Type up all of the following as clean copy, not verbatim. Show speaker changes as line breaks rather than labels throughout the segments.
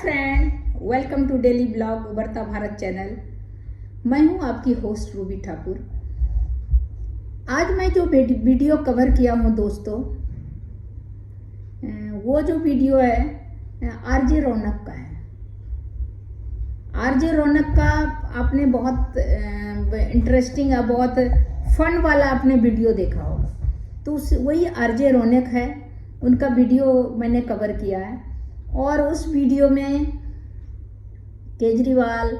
Friend, welcome to daily blog Ubharta Bharat channel. मैं हूं आपकी होस्ट रूबी ठाकुर। आज मैं जो वीडियो कवर किया हूं दोस्तों, वो जो वीडियो है आरजे रौनक का है। आरजे रौनक का आपने बहुत इंटरेस्टिंग और बहुत फन वाला आपने वीडियो देखा होगा, तो वही आरजे रौनक है, उनका वीडियो मैंने कवर किया है। और उस वीडियो में केजरीवाल,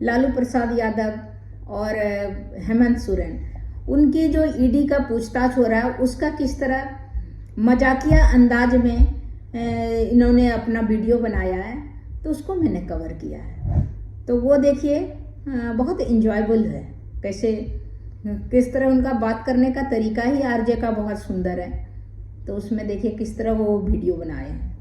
लालू प्रसाद यादव और हेमंत सोरेन, उनकी जो ईडी का पूछताछ हो रहा है उसका किस तरह मजाकिया अंदाज में इन्होंने अपना वीडियो बनाया है, तो उसको मैंने कवर किया है। तो वो देखिए, बहुत इंजॉयबल है। कैसे किस तरह उनका बात करने का तरीका ही आरजे का बहुत सुंदर है। तो उसमें देखिए किस तरह वो वीडियो बनाए हैं।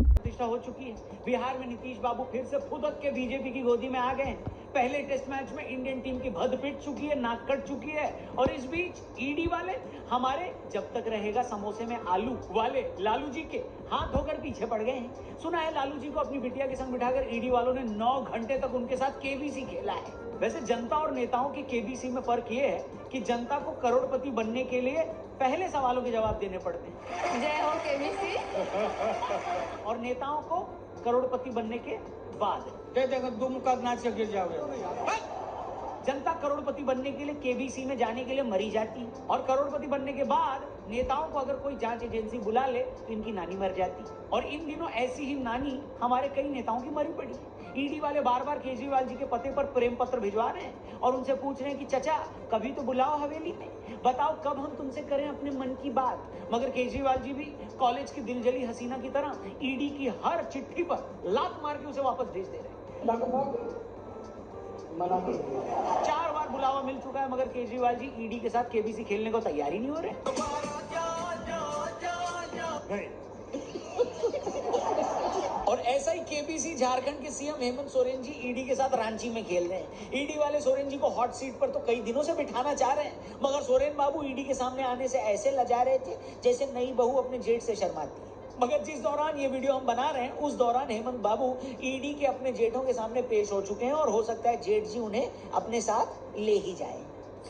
प्रतिष्ठा हो चुकी है। बिहार में नीतीश बाबू फिर से फुदक के बीजेपी की गोदी में आ गए हैं। पहले टेस्ट मैच में इंडियन टीम की भद पिट चुकी है, नाक कट चुकी है। और इस बीच ईडी वाले हमारे जब तक रहेगा समोसे में आलू वाले लालू जी के हाथ धोकर पीछे पड़ गए हैं। सुना है लालू जी को अपनी बिटिया के संग बिठाकर ईडी वालों ने 9 घंटे तक उनके साथ केबीसी खेला है। वैसे जनता और नेताओं की केबीसी में फर्क ये है कि जनता को करोड़पति बनने के लिए पहले सवालों के जवाब देने पड़ते हैं।
जय हो केबीसी।
और नेताओं को करोड़पति बनने के बाद दुम का नाच गिर जाओगे। जनता करोड़पति बनने के लिए केबीसी में जाने के लिए मरी जाती, और करोड़पति बनने के बाद नेताओं को अगर कोई जांच एजेंसी बुला ले तो इनकी नानी मर जाती। और इन दिनों ऐसी ही नानी हमारे कई नेताओं की मरी पड़ी। ईडी वाले बार बार केजरीवाल जी के पते पर प्रेम पत्र भिजवा रहे हैं और उनसे पूछ रहे हैं कि चचा कभी तो बुलाओ हवेली में, बताओ कब हम तुमसे करें अपने मन की बात। मगर केजरीवाल जी भी कॉलेज की दिलजली हसीना की तरह ईडी की हर चिट्ठी पर लात मार के उसे वापस भेज दे रहे हैं। 4 बार बुलावा मिल चुका है, मगर केजरीवाल जी ईडी के साथ केबीसी खेलने को तैयार ही नहीं हो रहे। और ऐसा ही केबीसी झारखंड के सीएम हेमंत सोरेन जी ईडी के साथ रांची में खेल रहे हैं। ईडी वाले सोरेन जी को हॉट सीट पर तो कई दिनों से बिठाना चाह रहे हैं, मगर सोरेन बाबू ईडी के सामने आने से ऐसे लजा रहे थे जैसे नई बहू अपने जेठ से शर्माती है। मगर जिस दौरान ये वीडियो हम बना रहे हैं उस दौरान हेमंत बाबू ईडी के अपने जेठों के सामने पेश हो चुके हैं, और हो सकता है जेठ जी उन्हें अपने साथ ले ही जाए।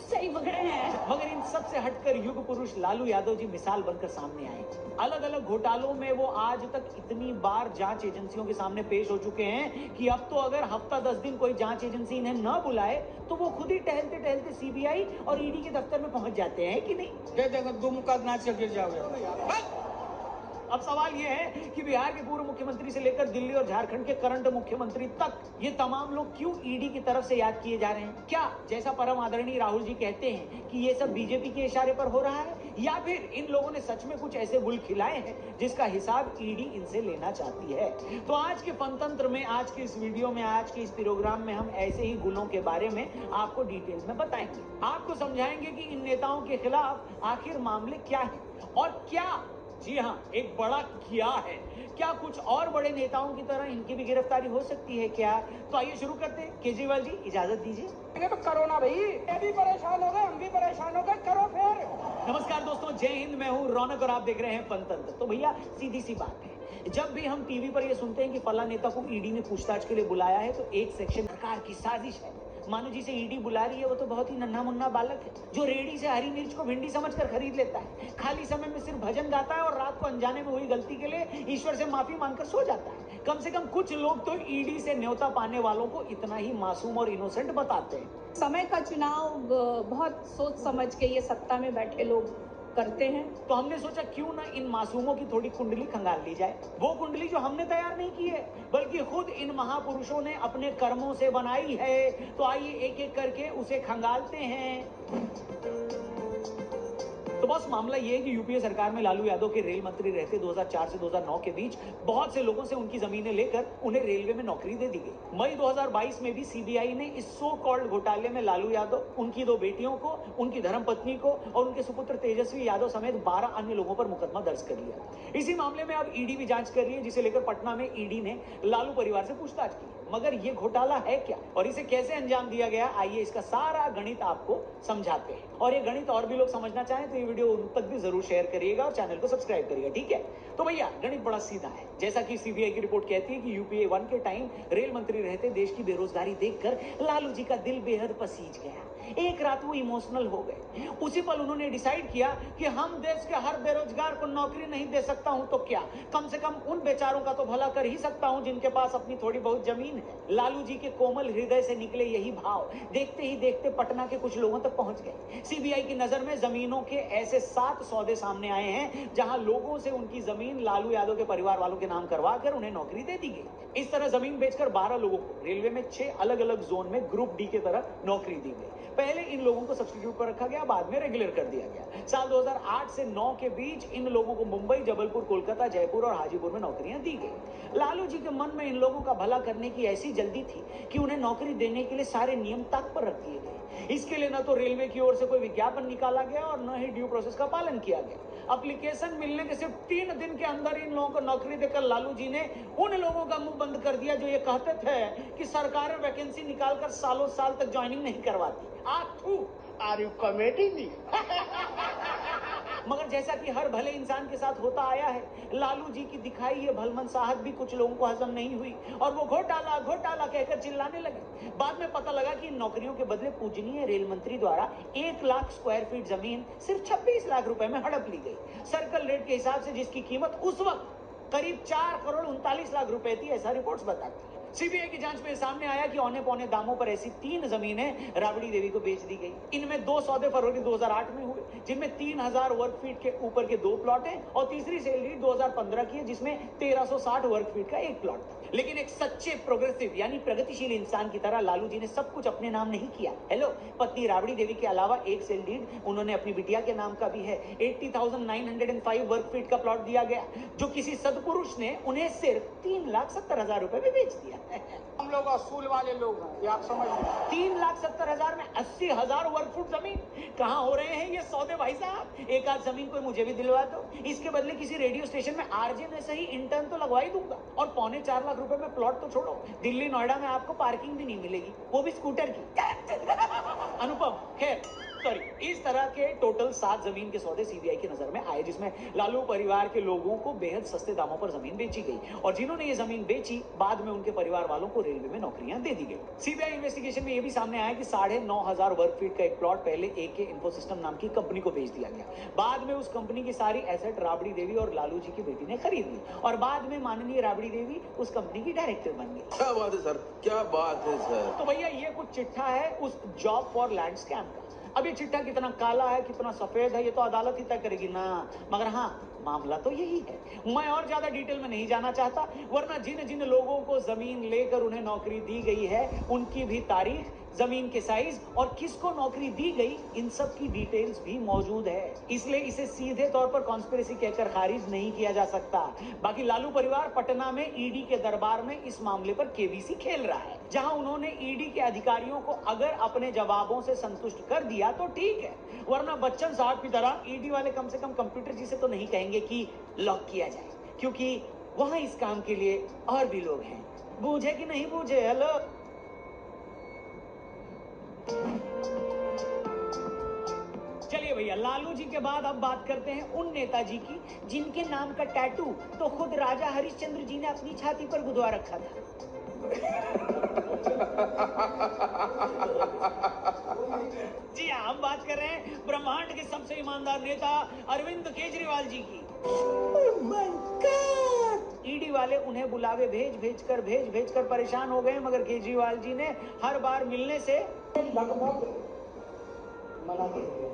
सही पकड़े हैं।
मगर इन सब से हटकर युग पुरुष लालू यादव जी मिसाल बनकर सामने आए। अलग अलग घोटालों में वो आज तक इतनी बार जांच एजेंसियों के सामने पेश हो चुके हैं कि अब तो अगर हफ्ता 10 दिन कोई जांच एजेंसी इन्हें न बुलाए तो वो खुद ही टहलते टहलते सीबीआई और ईडी के दफ्तर में पहुंच जाते हैं कि नहीं। दुम का नाच गिर जाओगे। अब सवाल यह है कि बिहार के पूर्व मुख्यमंत्री से लेकर दिल्ली और झारखंड के करंट मुख्यमंत्री तक ये तमाम लोग क्यों ईडी की तरफ से याद किए जा रहे हैं? क्या जैसा परम आदरणीय राहुल जी कहते हैं कि ये सब बीजेपी के इशारे पर हो रहा है, या फिर इन लोगों ने सच में कुछ ऐसे गुल खिलाए हैं जिसका हिसाब ईडी इनसे लेना चाहती है? तो आज के पंतंत्र में, आज के इस वीडियो में, आज के इस प्रोग्राम में हम ऐसे ही गुलों के बारे में आपको डिटेल्स में बताएंगे। आपको समझाएंगे कि इन नेताओं के खिलाफ आखिर मामले क्या है और क्या, जी हाँ, एक बड़ा क्या है, क्या कुछ और बड़े नेताओं की तरह इनकी भी गिरफ्तारी हो सकती है क्या? तो आइए शुरू करते हैं। केजरीवाल जी इजाजत दीजिए।
तो करो ना भाई, ये भी परेशान हो गए, हम भी परेशान हो गए, करो फिर।
नमस्कार दोस्तों, जय हिंद। मैं हूँ रौनक और आप देख रहे हैं पंतंत्र। तो भैया सीधी सी बात है, जब भी हम टीवी पर ये सुनते हैं कि फला नेता को ईडी ने पूछताछ के लिए बुलाया है, तो एक सेक्शन सरकार की साजिश है। मानो जिसे ईडी बुला रही है वो तो बहुत ही नन्हा मुन्ना बालक है, जो रेडी से हरी मिर्च को भिंडी समझकर खरीद लेता है, खाली समय में सिर्फ भजन गाता है और रात को अनजाने में हुई गलती के लिए ईश्वर से माफी मांगकर सो जाता है। कम से कम कुछ लोग तो ईडी से न्योता पाने वालों को इतना ही मासूम और इनोसेंट बताते हैं।
समय का चुनाव बहुत सोच समझ के ये सत्ता में बैठे लोग करते हैं।
तो हमने सोचा क्यों ना इन मासूमों की थोड़ी कुंडली खंगाल ली जाए। वो कुंडली जो हमने तैयार नहीं की है, बल्कि खुद इन महापुरुषों ने अपने कर्मों से बनाई है। तो आइए एक एक करके उसे खंगालते हैं। तो बस मामला ये है कि यूपीए सरकार में लालू यादव के रेल मंत्री रहते 2004 से 2009 के बीच बहुत से लोगों से उनकी जमीनें लेकर उन्हें रेलवे में नौकरी दे दी गई। मई 2022 में भी सीबीआई ने इस सो कॉल्ड घोटाले में लालू यादव, उनकी 2 बेटियों को, उनकी धर्मपत्नी को और उनके सुपुत्र तेजस्वी यादव समेत 12 अन्य लोगों पर मुकदमा दर्ज कर लिया। इसी मामले में अब ईडी भी जांच कर रही है, जिसे लेकर पटना में ईडी ने लालू परिवार से पूछताछ की। मगर ये घोटाला है क्या और इसे कैसे अंजाम दिया गया, आइए इसका सारा गणित आपको समझाते हैं। और ये गणित और भी लोग समझना चाहें तो ये वीडियो उन तक भी जरूर शेयर करिएगा और चैनल को सब्सक्राइब करिएगा, ठीक है। तो भैया गणित बड़ा सीधा है। जैसा कि सीबीआई की रिपोर्ट कहती है कि यूपीए 1 के टाइम रेल मंत्री रहते देश की बेरोजगारी देखकर लालू जी का दिल बेहद पसीज गया। एक रात वो इमोशनल हो गए। उसी पल उन्होंने डिसाइड किया कि हम देश के हर बेरोजगार को नौकरी नहीं दे सकता हूं तो क्या, कम से कम उन बेचारों का तो भला कर ही सकता हूं जिनके पास अपनी थोड़ी बहुत जमीन है। लालू जी के कोमल हृदय से निकले यही भाव देखते ही देखते पटना के कुछ लोगों तक पहुंच गए। सीबीआई की नजर में जमीनों के ऐसे 7 सौदे सामने आए हैं जहां लोगों से उनकी जमीन लालू यादव के परिवार वालों के नाम करवा कर उन्हें नौकरी दे दी गई। इस तरह जमीन बेचकर 12 लोगों को रेलवे में 6 अलग अलग जोन में ग्रुप डी के तरह नौकरी दी गई। पहले इन लोगों को सब्स्टिट्यूट पर रखा गया, बाद में रेगुलर कर दिया गया। साल 2008 से 9 के बीच इन लोगों को मुंबई, जबलपुर, कोलकाता, जयपुर और हाजीपुर में नौकरियां दी गई। लालू जी के मन में इन लोगों का भला करने की ऐसी जल्दी थी कि उन्हें नौकरी देने के लिए सारे नियम ताक पर रख दिए गए। इसके लिए न तो रेलवे की ओर से कोई विज्ञापन निकाला गया और न ही ड्यू प्रोसेस का पालन किया गया। एप्लीकेशन मिलने के सिर्फ 3 दिन के अंदर इन लोगों को नौकरी देकर लालू जी ने उन लोगों का मुंह बंद कर दिया जो ये कहते थे कि सरकार वैकेंसी निकालकर सालों साल तक ज्वाइनिंग नहीं करवाती।
Are you comedy?
मगर जैसा कि हर भले इंसान के साथ होता आया है, लालू जी की दिखाई ये भलमनसाहत भी कुछ लोगों को हजम नहीं हुई और वो घोटाला घोटाला कहकर चिल्लाने लगे। बाद में पता लगा कि इन नौकरियों के बदले पूजनीय रेल मंत्री द्वारा 1 लाख स्क्वायर फीट जमीन सिर्फ 26 लाख रुपए में हड़प ली गई। सर्कल रेट के हिसाब से जिसकी कीमत उस वक्त करीब 4 करोड़ 39 लाख रुपए थी, ऐसा रिपोर्ट्स बताती है। सीबीआई की जांच में सामने आया कि औने पौने दामों पर ऐसी 3 जमीनें राबड़ी देवी को बेच दी गई। इनमें 2 सौदे फरवरी 2008 में हुए जिनमें 3000 वर्ग फीट के ऊपर के 2 प्लॉट हैं और तीसरी सेल डीड 2015 की है जिसमें 1360 वर्ग फीट का 1 प्लॉट था। लेकिन एक सच्चे प्रोग्रेसिव यानी प्रगतिशील इंसान की तरह लालू जी ने सब कुछ अपने नाम नहीं किया। हेलो, पत्नी राबड़ी देवी के अलावा एक सेल डीड उन्होंने अपनी बिटिया के नाम का भी है। 80,905 वर्ग फीट का प्लॉट दिया गया जो किसी सदपुरुष ने उन्हें सिर्फ 3,70,000 रुपए में बेच दिया।
हम लोग असूल वाले लोग हैं, ये आप समझ लीजिए।
3,70,000 में 80,000 वर्ग फुट जमीन कहां हो रहे हैं ये सौदे भाई साहब? एक आध जमीन कोई मुझे भी दिलवा दो, इसके बदले किसी रेडियो स्टेशन में आरजे में सही इंटर्न तो लगवा ही दूंगा। और 3.25 लाख रुपए में प्लॉट तो छोड़ो, दिल्ली नोएडा में आपको पार्किंग भी नहीं मिलेगी, वो भी स्कूटर की। अनुपम, खैर सॉरी, इस तरह के टोटल 7 जमीन के सौदे सीबीआई की नजर में आए जिसमें लालू परिवार के लोगों को बेहद सस्ते दामों पर जमीन बेची गई और जिन्होंने ये जमीन बेची बाद में उनके परिवार वालों को रेलवे में नौकरियां दे दी गई। सीबीआई इन्वेस्टिगेशन में यह भी सामने आया कि 9,500 वर्ग फीट का एक प्लॉट पहले एके इन्फोसिस्टम नाम की कंपनी को बेच दिया गया। बाद में उस कंपनी की सारी एसेट राबड़ी देवी और लालू जी की बेटी ने खरीद ली और बाद में माननीय राबड़ी देवी उस कंपनी की डायरेक्टर बन गई।
क्या बात है सर, क्या बात है सर।
तो भैया ये कुछ चिट्ठा है उस जॉब फॉर लैंड स्कैम का। अब ये चिट्ठा कितना काला है कितना सफेद है ये तो अदालत ही तय करेगी ना, मगर हाँ मामला तो यही है। मैं और ज्यादा डिटेल में नहीं जाना चाहता, वरना जिन जिन लोगों को जमीन लेकर उन्हें नौकरी दी गई है उनकी भी तारीख, जमीन के साइज और किसको नौकरी दी गई इन सब की डिटेल्स भी मौजूद है। इसलिए इसे सीधे तौर पर कॉन्स्पिरेसी कहकर खारिज नहीं किया जा सकता। बाकी लालू परिवार पटना में ईडी के दरबार में इस मामले पर केबीसी खेल रहा है, जहां उन्होंने ईडी के अधिकारियों को अगर अपने जवाबों से संतुष्ट कर दिया तो ठीक है, वरना बच्चन साहब की तरह ईडी वाले कम से कम कंप्यूटर जी से तो नहीं कहेंगे कि लॉक किया जाए, क्योंकि वहां इस काम के लिए और भी लोग हैं। बूझे कि नहीं बूझे? हेलो, चलिए भैया, लालू जी के बाद अब बात करते हैं उन नेताजी की जिनके नाम का टैटू तो खुद राजा हरिश्चंद्र जी ने अपनी छाती पर गुदवा रखा था। जी हाँ, हम बात कर रहे हैं ब्रह्मांड के सबसे ईमानदार नेता अरविंद केजरीवाल जी की। Oh my God! ईडी वाले उन्हें बुलावे भेज भेज कर परेशान हो गए, मगर केजरीवाल जी ने हर बार मिलने से
लगभग मना कर दिया।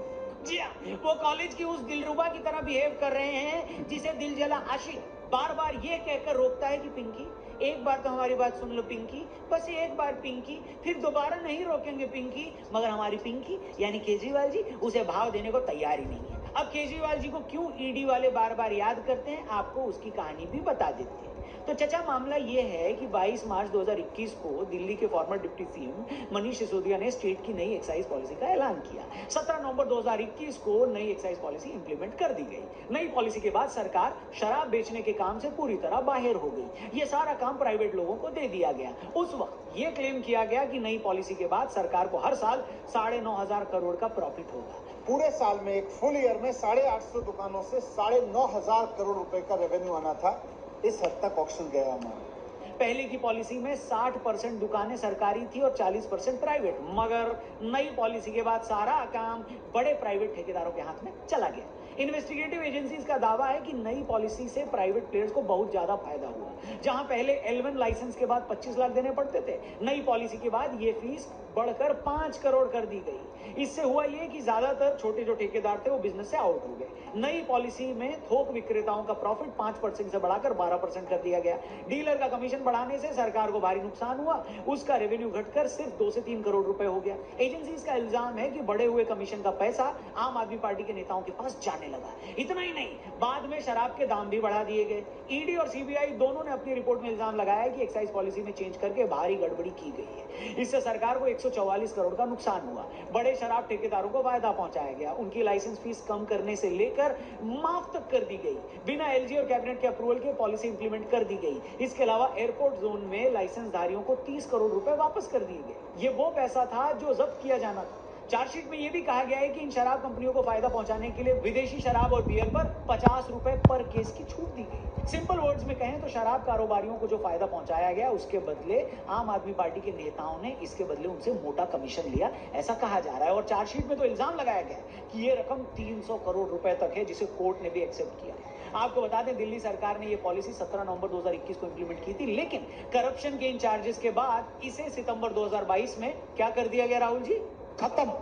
जी हाँ, वो कॉलेज की उस दिलरुबा की तरह बिहेव कर रहे हैं जिसे दिल जला आशिक बार बार ये कहकर रोकता है कि पिंकी एक बार तो हमारी बात सुन लो पिंकी, बस एक बार पिंकी, फिर दोबारा नहीं रोकेंगे पिंकी, मगर हमारी पिंकी यानी केजरीवाल जी उसे भाव देने को तैयार ही नहीं है। अब केजरीवाल जी को क्यों ईडी वाले बार बार याद करते हैं, आपको उसकी कहानी भी बता देते हैं। तो चचा मामला ये है कि 22 मार्च 2021 को दिल्ली के farmer deputy CM Manish Sisodia ने स्टेट की नई एक्साइज पॉलिसी का ऐलान किया। 17 नवंबर 2021 को नई एक्साइज पॉलिसी इंप्लीमेंट कर दी गई। नई पॉलिसी के बाद सरकार शराब बेचने के काम से पूरी तरह बाहर हो गई। ये सारा काम प्राइवेट लोगों को दे दिया गया। उस वक्त ये क्लेम किया गया कि नई पॉलिसी के बाद सरकार को हर साल 9,500 करोड़ का प्रॉफिट होगा।
पूरे साल में एक फुल ईयर में 850 दुकानों से 9,500 करोड़ रुपए का रेवेन्यू आना था। इस हद तक ऑक्शन गया हमारा।
पहले की पॉलिसी में 60% दुकानें सरकारी थी और 40% प्राइवेट, मगर नई पॉलिसी के बाद सारा काम बड़े प्राइवेट ठेकेदारों के हाथ में चला गया। इन्वेस्टिगेटिव एजेंसीज का दावा है कि नई पॉलिसी से प्राइवेट प्लेयर्स को बहुत ज्यादा फायदा हुआ। जहां पहले L1 लाइसेंस के बाद 25 लाख देने पड़ते थे, नई पॉलिसी के बाद ये फीस बढ़कर 5 करोड़ कर दी गई। इससे हुआ ये कि ज्यादातर छोटे जो ठेकेदार थे वो बिजनेस से आउट हो गए। नई पॉलिसी में थोक विक्रेताओं का प्रॉफिट 5% से बढ़ाकर 12% कर दिया गया। डीलर का कमीशन बढ़ाने से सरकार को भारी नुकसान हुआ। उसका रेवेन्यू घटकर सिर्फ 2 से 3 करोड़ रुपए हो गया। एजेंसीज का इल्जाम है कि बढ़े हुए कमीशन का पैसा आम आदमी पार्टी के नेताओं के पास जाने लगा। इतना ही नहीं, बाद में शराब के दाम भी बढ़ा दिए गए। ईडी और सीबीआई दोनों ने अपनी रिपोर्ट में इल्जाम लगाया कि एक्साइज पॉलिसी में चेंज करके भारी गड़बड़ी की गई है। इससे सरकार को 144 करोड़ का नुकसान हुआ। बड़े शराब ठेकेदारों को फायदा पहुंचाया गया। उनकी लाइसेंस फीस कम करने से लेकर माफ तक कर दी गई। बिना एलजी और कैबिनेट के अप्रूवल के पॉलिसी इंप्लीमेंट कर दी गई। इसके अलावा एयरपोर्ट जोन में लाइसेंसधारियों को 30 करोड़ रुपए वापस कर दिए गए। ये वो पैसा था जो जब्त किया जाना था। चार्जशीट में यह भी कहा गया है कि इन शराब कंपनियों को फायदा पहुंचाने के लिए विदेशी शराब और बियर पर 50 रुपए पर केस की छूट दी गई। सिंपल वर्ड्स में कहें तो शराब कारोबारियों को जो फायदा पहुंचाया गया, उसके बदले आम आदमी पार्टी के नेताओं ने इसके बदले उनसे मोटा कमीशन लिया, ऐसा कहा जा रहा है। और चार्जशीट में तो इल्जाम लगाया गया कि यह रकम 300 करोड़ रुपए तक है, जिसे कोर्ट ने भी एक्सेप्ट किया। आपको बता दें, दिल्ली सरकार ने यह पॉलिसी 17 नवंबर 2021 को इंप्लीमेंट की थी, लेकिन करप्शन के इन चार्जेस के बाद इसे सितंबर 2022 में क्या कर दिया गया राहुल जी? खत्म।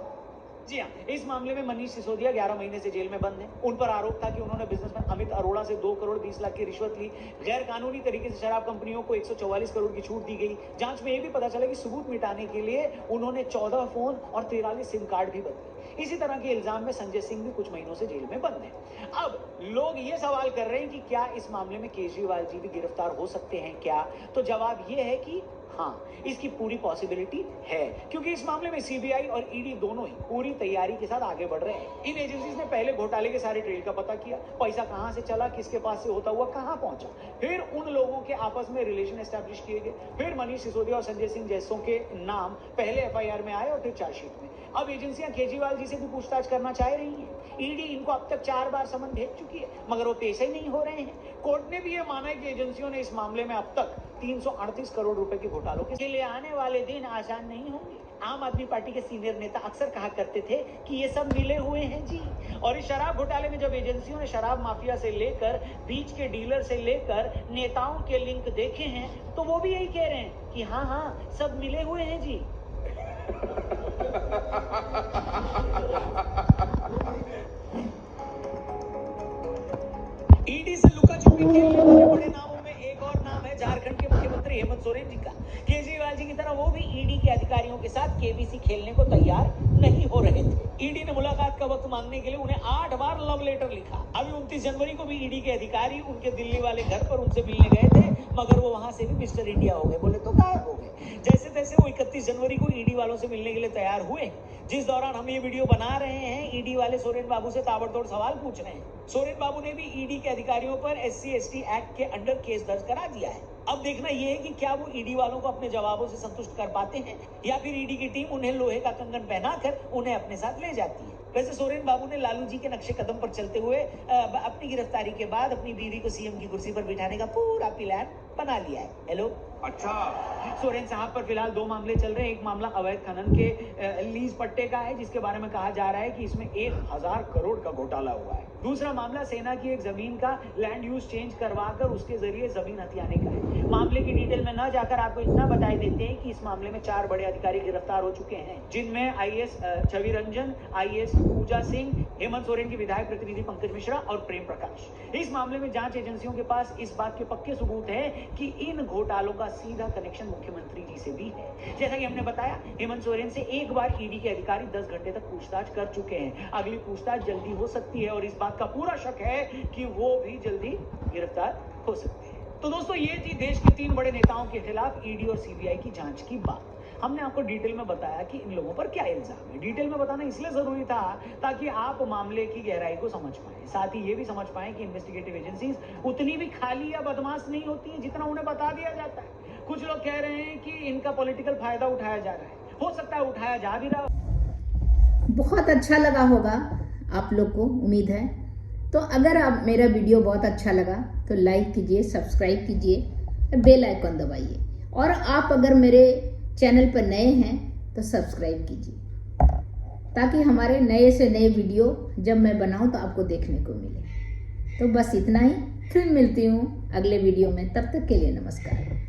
जी हाँ, इस मामले में मनीष सिसोदिया 11 महीने से जेल में बंद हैं। उन पर आरोप था कि उन्होंने बिजनेसमैन अमित अरोड़ा से 2 करोड़ 20 लाख की रिश्वत ली। गैर कानूनी तरीके से शराब कंपनियों को 144 करोड़ की छूट दी गई। जांच में यह भी पता चला कि सबूत मिटाने के लिए उन्होंने 14 फोन और 43 सिम कार्ड भी बदले। इसी तरह के इल्जाम में संजय सिंह भी कुछ महीनों से जेल में बंद हैं। अब लोग ये सवाल कर रहे हैं कि क्या इस मामले में केजरीवाल जी भी गिरफ्तार हो सकते हैं क्या? तो जवाब ये है कि हाँ, इसकी पूरी पॉसिबिलिटी है, क्योंकि इस मामले में सीबीआई और ईडी दोनों ही पूरी तैयारी के साथ आगे बढ़ रहे हैं। इन एजेंसीज ने पहले घोटाले के सारे ट्रेल का पता किया, पैसा कहां से चला, किसके पास से होता हुआ कहां पहुंचा, फिर उन लोगों के आपस में रिलेशन एस्टैब्लिश किए गए, फिर मनीष सिसोदिया और संजय सिंह जैसों के नाम पहले एफआईआर में आए और फिर चार्जशीट में। अब एजेंसियां केजरीवाल जी से भी पूछताछ करना चाह रही हैं। ईडी इनको अब तक 4 बार समन भेज चुकी है, मगर वो पेश ही नहीं हो रहे हैं। कोर्ट ने भी यह माना है कि एजेंसियों ने इस मामले में अब तक 338 करोड़ रुपए के घोटालों के लिए आने वाले दिन आसान नहीं होंगे। आम आदमी पार्टी के सीनियर नेता अक्सर कहा करते थे कि ये सब मिले हुए हैं जी। और इस शराब घोटाले में जब एजेंसियों ने शराब माफिया से लेकर बीच के डीलर से लेकर नेताओं के लिंक देखे हैं, तो वो भी यही कह रहे हैं कि हाँ हाँ सब मिले हुए हैं जी। ईडी से लुका छुपी खेलने वाले बड़े नामों में एक और नाम है झारखंड के मुख्यमंत्री हेमंत सोरेन जी का। केजरीवाल जी की तरह वो भी ईडी के अधिकारियों के साथ केबीसी खेलने को तैयार नहीं हो रहे थे। ईडी ने मुलाकात का वक्त मांगने के लिए उन्हें 8 बार लव लेटर लिखा। अभी 29 जनवरी को भी ईडी के अधिकारी उनके दिल्ली वाले घर पर उनसे मिलने गए थे, मगर वो वहां से भी मिस्टर इंडिया हो गए, बोले तो गायब हो गए। जैसे तैसे वो 31 जनवरी को ईडी वालों से मिलने के लिए तैयार हुए। जिस दौरान हम ये वीडियो बना रहे हैं, ईडी वाले सोरेन बाबू से ताबड़तोड़ सवाल पूछ रहे हैं। सोरेन बाबू ने भी ईडी के अधिकारियों पर SC/ST एक्ट के अंडर केस दर्ज करा दिया है। अब देखना यह है कि क्या वो ईडी वालों को अपने जवाबों से संतुष्ट कर पाते हैं, या फिर ईडी की टीम उन्हें लोहे का कंगन पहनाकर उन्हें अपने साथ ले जाती है। वैसे सोरेन बाबू ने लालू जी के नक्शे कदम पर चलते हुए अपनी गिरफ्तारी के बाद अपनी बीवी को सीएम की कुर्सी पर बिठाने का पूरा प्लान बना लिया है। हेलो,
अच्छा,
सोरेन साहब पर फिलहाल 2 मामले चल रहे हैं। एक मामला अवैध खनन के लीज पट्टे का है, जिसके बारे में कहा जा रहा है कि इसमें 1000 करोड़ का घोटाला हुआ है। दूसरा मामला सेना की एक जमीन का लैंड यूज चेंज करवाकर उसके जरिए जमीन हथियाने का है। मामले की डिटेल में न जाकर आपको इतना बता देते हैं कि इस मामले में 4 बड़े अधिकारी गिरफ्तार हो चुके हैं, जिनमें IAS छवि रंजन, IAS पूजा सिंह, हेमंत सोरेन की विधायक प्रतिनिधि पंकज मिश्रा और प्रेम प्रकाश। इस मामले में जांच एजेंसियों के पास इस बात के पक्के सबूत हैं कि इन घोटालों का सीधा कनेक्शन मुख्यमंत्री जी से भी है। जैसा कि हमने बताया, हेमंत सोरेन से एक बार ईडी के अधिकारी 10 घंटे तक पूछताछ कर चुके हैं। अगली पूछताछ जल्दी हो सकती है और इस बात का पूरा शक है कि वो भी जल्दी गिरफ्तार हो सकते हैं। तो दोस्तों ये थी देश के 3 बड़े नेताओं के खिलाफ ईडी और सीबीआई की जांच की बात। हमने आपको डिटेल में बताया कि इन लोगों पर क्या इल्जाम है। डिटेल में बताना इसलिए जरूरी था ताकि आप मामले की गहराई को समझ पाए, साथ ही ये भी समझ पाए कि इन्वेस्टिगेटिव एजेंसीज उतनी भी खाली या बदमाश नहीं होती है जितना उन्हें बता दिया जाता है। कुछ लोग कह रहे हैं कि इनका पॉलिटिकल फायदा उठाया जा रहा है, हो सकता है उठाया जा भी रहा।
बहुत अच्छा लगा होगा आप लोग को, उम्मीद है। तो अगर आप मेरा वीडियो बहुत अच्छा लगा तो लाइक कीजिए, सब्सक्राइब कीजिए, बेल आइकन दबाइए, और आप अगर मेरे चैनल पर नए हैं तो सब्सक्राइब कीजिए ताकि हमारे नए से नए वीडियो जब मैं बनाऊं तो आपको देखने को मिले। तो बस इतना ही, फिर मिलती हूँ अगले वीडियो में, तब तक के लिए नमस्कार।